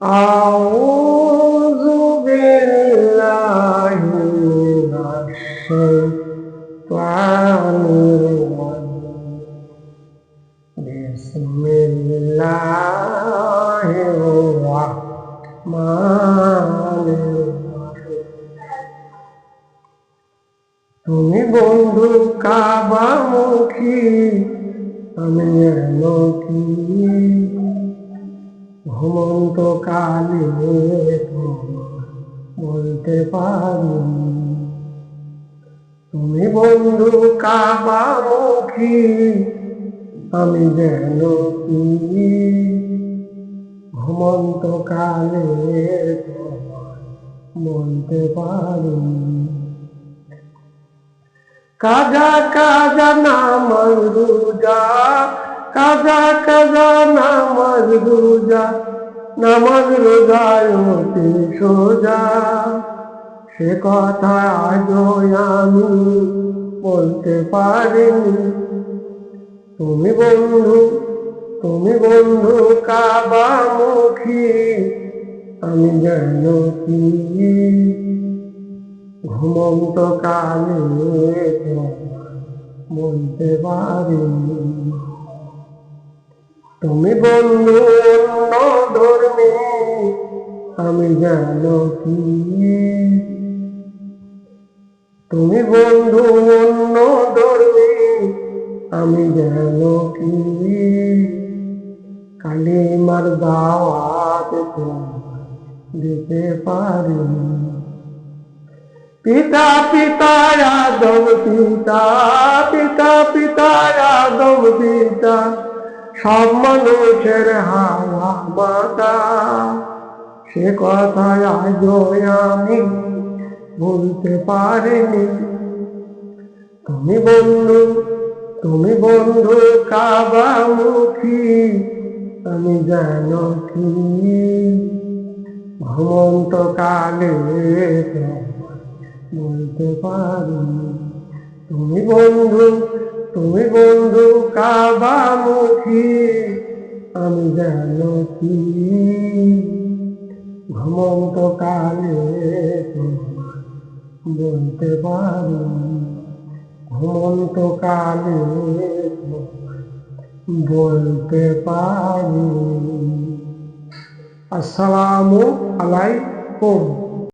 أعوذ بالله من الشيطان الرجيم بسم الله الرحمن الرحيم তুমি বন্ধু কাবামুখী আমি এলোকি ঘুমন্ত কালে বলতে পারি তুমি বন্ধু কাবামুখী আমি যেন কি ঘুমন্ত কালে বলতে পারি কাজা কাজা নামাজ রোজা কাজা কাজা নামাজ রোজা হতে সোজা সে কথা আজও আমি বলতে পারিনি তুমি বন্ধু কাবামুখী আমি যেন কি ঘুমন্ত কালে বলতে পারি তুমি বন্ধু অন্য ধর্মী আমি যেন কি তুমি বন্ধু অন্য ধর্মী আমি যেন কি কালিমার দাওয়াত দিতে পারি পিতা পিতা আদম পিতা পিতা পিতা আদম পিতা সব মানুষের হাওয়া মাতা সে কথায় আজও আমি বলতে পারিনি তুমি বন্ধু কাবামুখী আমি যেন কি ঘুমন্ত কালে বলতে পারি তুমি বন্ধু কাবামুখী আমি যেন কি ঘুমন্ত কালে বলতে পারি ঘুমন্ত কালে বলতে পারি। আসসালামু আলাইকুম।